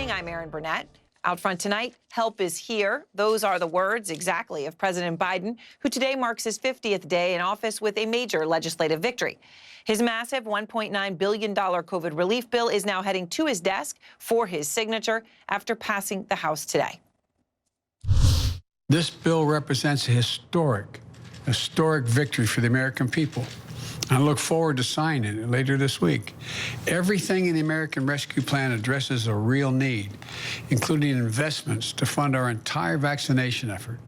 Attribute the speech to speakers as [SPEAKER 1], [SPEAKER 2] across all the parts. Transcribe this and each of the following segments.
[SPEAKER 1] evening. I'm Erin Burnett. Out front tonight, help is here. Those are the words exactly of President Biden, who today marks his 50th day in office with a major legislative victory. His massive $1.9 billion COVID relief bill is now heading to his desk for his signature after passing the House today.
[SPEAKER 2] This bill represents a historic victory for the American people. I look forward to signing it later this week. Everything in the American Rescue Plan addresses a real need, including investments to fund our entire vaccination effort.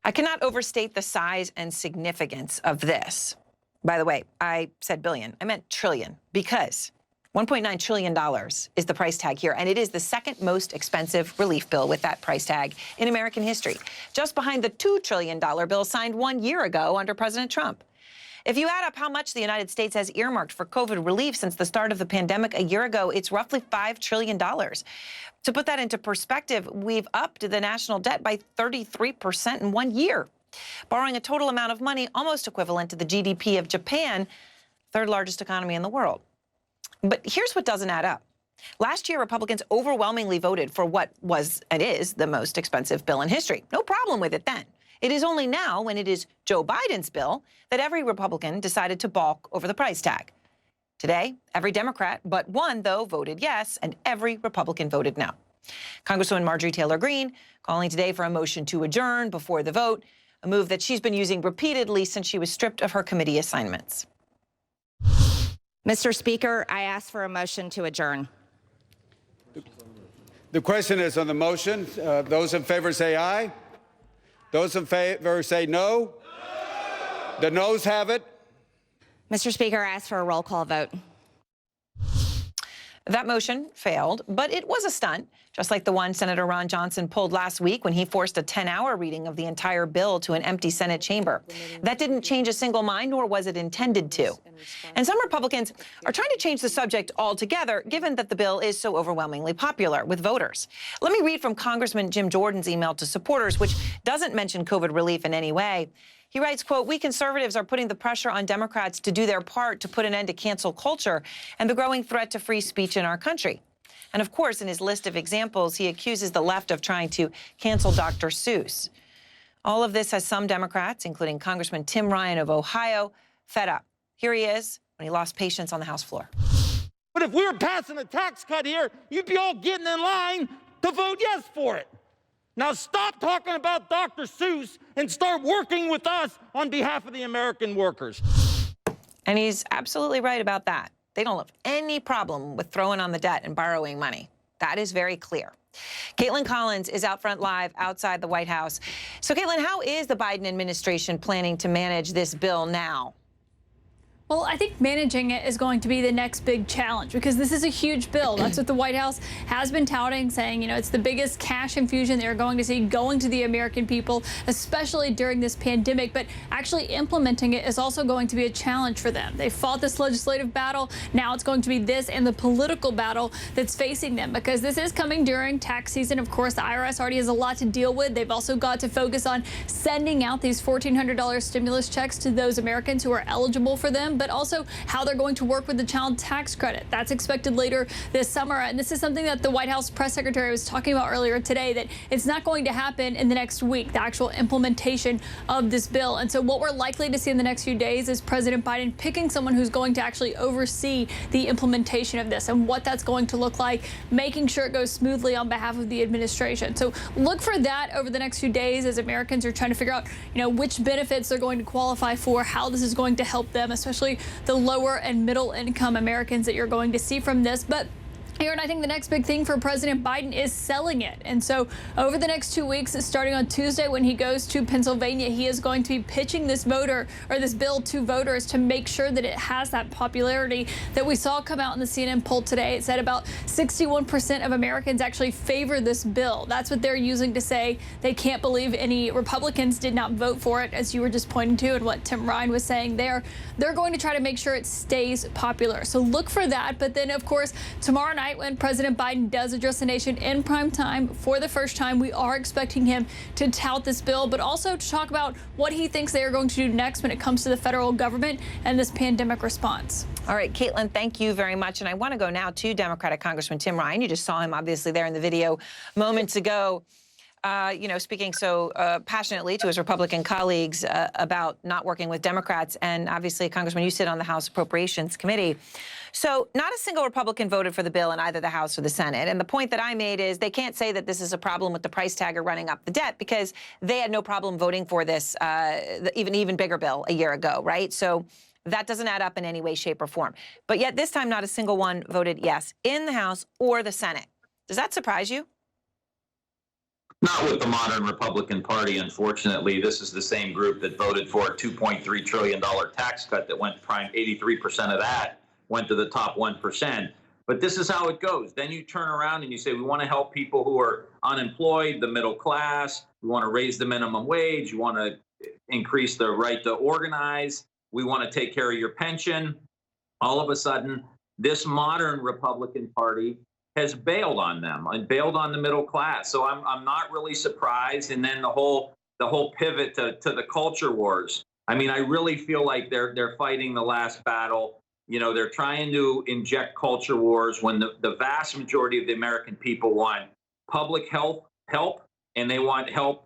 [SPEAKER 1] I cannot overstate the size and significance of this. By the way, I said billion, I meant trillion, because $1.9 trillion is the price tag here, and it is the second most expensive relief bill with that price tag in American history, just behind the $2 trillion bill signed 1 year ago under President Trump. If you add up how much the United States has earmarked for COVID relief since the start of the pandemic a year ago, it's roughly $5 trillion. To put that into perspective, we've upped the national debt by 33% in 1 year, borrowing a total amount of money almost equivalent to the GDP of Japan, third largest economy in the world. But here's what doesn't add up. Last year, Republicans overwhelmingly voted for what was and is the most expensive bill in history. No problem with it then. It is only now, when it is Joe Biden's bill, that every Republican decided to balk over the price tag. Today, every Democrat but one, though, voted yes, and every Republican voted no. Congresswoman Marjorie Taylor Greene calling today for a motion to adjourn before the vote, a move that she's been using repeatedly since she was stripped of her committee assignments.
[SPEAKER 3] Mr. Speaker, I ask for a motion to adjourn.
[SPEAKER 4] The question is on the motion. Those in favor say aye. Those in favor say no. The noes have it.
[SPEAKER 3] Mr. Speaker, I ask for a roll call vote.
[SPEAKER 1] That motion failed, but it was a stunt, just like the one Senator Ron Johnson pulled last week when he forced a 10-hour reading of the entire bill to an empty Senate chamber. That didn't change a single mind, nor was it intended to. And some Republicans are trying to change the subject altogether, given that the bill is so overwhelmingly popular with voters. Let me read from Congressman Jim Jordan's email to supporters, which doesn't mention COVID relief in any way. He writes, quote, "We conservatives are putting the pressure on Democrats to do their part to put an end to cancel culture and the growing threat to free speech in our country." And of course, in his list of examples, he accuses the left of trying to cancel Dr. Seuss. All of this has some Democrats, including Congressman Tim Ryan of Ohio, fed up. Here he is when he lost patience on the House floor.
[SPEAKER 5] But if we were passing a tax cut here, you'd be all getting in line to vote yes for it. Now stop talking about Dr. Seuss and start working with us on behalf of the American workers.
[SPEAKER 1] And he's absolutely right about that. They don't have any problem with throwing on the debt and borrowing money. That is very clear. Caitlin Collins is out front live outside the White House. So, Caitlin, how is the Biden administration planning to manage this bill now?
[SPEAKER 6] Well, I think managing it is going to be the next big challenge because this is a huge bill. That's what the White House has been touting, saying, you know, it's the biggest cash infusion they're going to see going to the American people, especially during this pandemic. But actually implementing it is also going to be a challenge for them. They fought this legislative battle. Now it's going to be this and the political battle that's facing them because this is coming during tax season. Of course, the IRS already has a lot to deal with. They've also got to focus on sending out these $1,400 stimulus checks to those Americans who are eligible for them, but also how they're going to work with the child tax credit. That's expected later this summer. And this is something that the White House press secretary was talking about earlier today, that it's not going to happen in the next week, the actual implementation of this bill. And so what we're likely to see in the next few days is President Biden picking someone who's going to actually oversee the implementation of this and what that's going to look like, making sure it goes smoothly on behalf of the administration. So look for that over the next few days as Americans are trying to figure out, you know, which benefits they're going to qualify for, how this is going to help them, especially the lower and middle income Americans that you're going to see from this. But Aaron, I think the next big thing for President Biden is selling it. And so over the next 2 weeks, starting on Tuesday when he goes to Pennsylvania, he is going to be pitching this bill to voters to make sure that it has that popularity that we saw come out in the CNN poll today. It said about 61% of Americans actually favor this bill. That's what they're using to say they can't believe any Republicans did not vote for it, as you were just pointing to and what Tim Ryan was saying there. They're going to try to make sure it stays popular. So look for that. But then, of course, tomorrow night, tonight, when President Biden does address the nation in prime time for the first time, we are expecting him to tout this bill, but also to talk about what he thinks they are going to do next when it comes to the federal government and this pandemic response.
[SPEAKER 1] All right, Caitlin, thank you very much. And I want to go now to Democratic Congressman Tim Ryan. You just saw him, obviously, there in the video moments ago. Speaking so passionately to his Republican colleagues about not working with Democrats. And obviously, Congressman, you sit on the House Appropriations Committee. So not a single Republican voted for the bill in either the House or the Senate. And the point that I made is they can't say that this is a problem with the price tag or running up the debt, because they had no problem voting for this even bigger bill a year ago, right? So that doesn't add up in any way, shape, or form. But yet this time, not a single one voted yes in the House or the Senate. Does that surprise you?
[SPEAKER 7] Not with the modern Republican Party, unfortunately. This is the same group that voted for a $2.3 trillion tax cut that went prime. 83% of that went to the top 1%. But this is how it goes. Then you turn around and you say, we want to help people who are unemployed, the middle class. We want to raise the minimum wage. You want to increase the right to organize. We want to take care of your pension. All of a sudden, this modern Republican Party has bailed on them and bailed on the middle class. So I'm not really surprised. And then the whole pivot to the culture wars. I mean, I really feel like they're fighting the last battle. You know, they're trying to inject culture wars when the vast majority of the American people want public health help, and they want help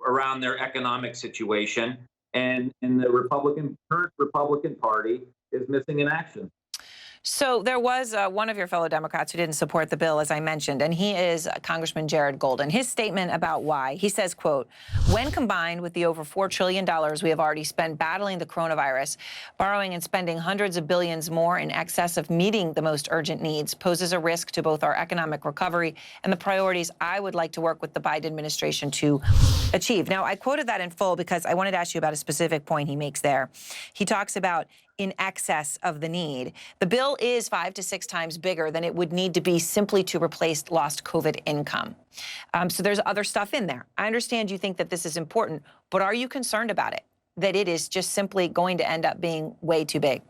[SPEAKER 7] around their economic situation. And the current Republican Party is missing in action.
[SPEAKER 1] So there was one of your fellow Democrats who didn't support the bill, as I mentioned, and he is Congressman Jared Golden. His statement about why, he says, quote, when combined with the over $4 trillion we have already spent battling the coronavirus, borrowing and spending hundreds of billions more in excess of meeting the most urgent needs poses a risk to both our economic recovery and the priorities I would like to work with the Biden administration to achieve. Now, I quoted that in full because I wanted to ask you about a specific point he makes there. He talks about in excess of the need. The bill is 5 to 6 times bigger than it would need to be simply to replace lost COVID income. So there's other stuff in there. I understand you think that this is important, but are you concerned about it, that it is just simply going to end up being way too big?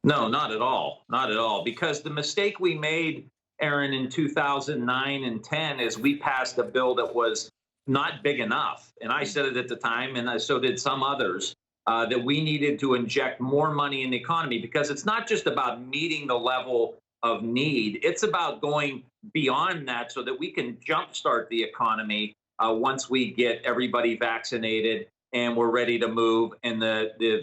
[SPEAKER 7] No, not at all. Not at all. Because the mistake we made, Aaron, in 2009 and 10 is we passed a bill that was not big enough. And I said it at the time, and so did some others. That we needed to inject more money in the economy, because it's not just about meeting the level of need. It's about going beyond that so that we can jumpstart the economy once we get everybody vaccinated and we're ready to move and the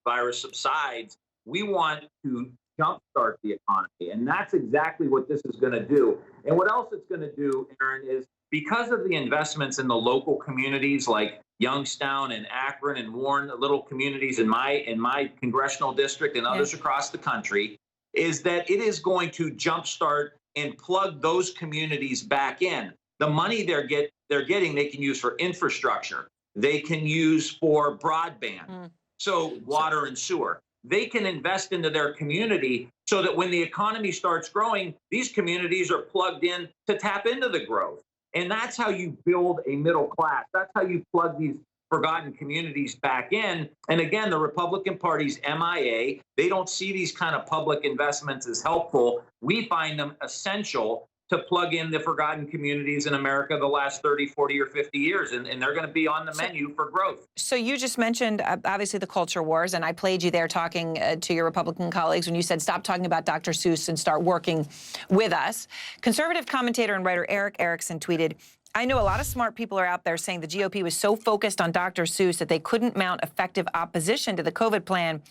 [SPEAKER 7] virus subsides. We want to jumpstart the economy, and that's exactly what this is going to do. And what else it's going to do, Aaron, is because of the investments in the local communities like Youngstown and Akron and Warren, little communities in my congressional district and others across the country, is that it is going to jumpstart and plug those communities back in. The money they're getting, they can use for infrastructure. They can use for broadband, so water and sewer. They can invest into their community so that when the economy starts growing, these communities are plugged in to tap into the growth. And that's how you build a middle class. That's how you plug these forgotten communities back in. And again, the Republican Party's MIA, they don't see these kind of public investments as helpful. We find them essential to plug in the forgotten communities in America the last 30, 40, or 50 years. And they're going to be on the menu for growth. So
[SPEAKER 1] you just mentioned, obviously, the culture wars, and I played you there talking to your Republican colleagues when you said, stop talking about Dr. Seuss and start working with us. Conservative commentator and writer Eric Erickson tweeted, I know a lot of smart people are out there saying the GOP was so focused on Dr. Seuss that they couldn't mount effective opposition to the COVID plan.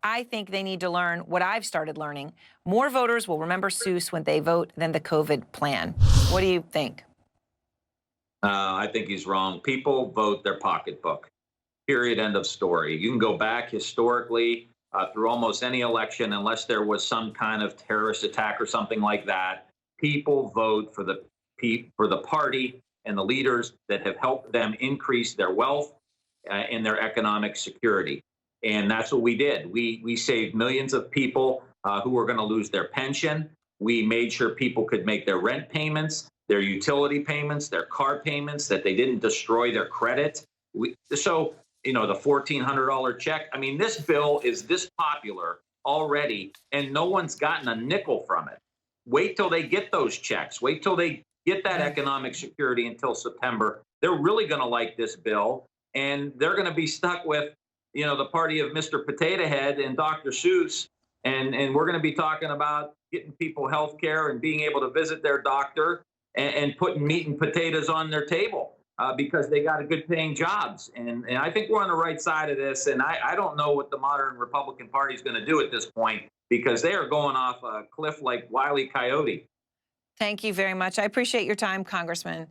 [SPEAKER 1] I think they need to learn what I've started learning. More voters will remember Seuss when they vote than the COVID plan. What do you think?
[SPEAKER 7] I think he's wrong. People vote their pocketbook. Period. End of story. You can go back historically through almost any election, unless there was some kind of terrorist attack or something like that. People vote for the party and the leaders that have helped them increase their wealth and their economic security. And that's what we did. We saved millions of people who were going to lose their pension. We made sure people could make their rent payments, their utility payments, their car payments, that they didn't destroy their credit. So, the $1,400 check. I mean, this bill is this popular already, and no one's gotten a nickel from it. Wait till they get those checks. Wait till they get that economic security until September. They're really going to like this bill, and they're going to be stuck with, you know, the party of Mr. Potato Head and Dr. Seuss, and we're going to be talking about getting people health care and being able to visit their doctor and putting meat and potatoes on their table because they got good paying jobs. And I think we're on the right side of this, and I don't know what the modern Republican Party is going to do at this point because they are going off a cliff like Wile E. Coyote.
[SPEAKER 1] Thank you very much. I appreciate your time, Congressman.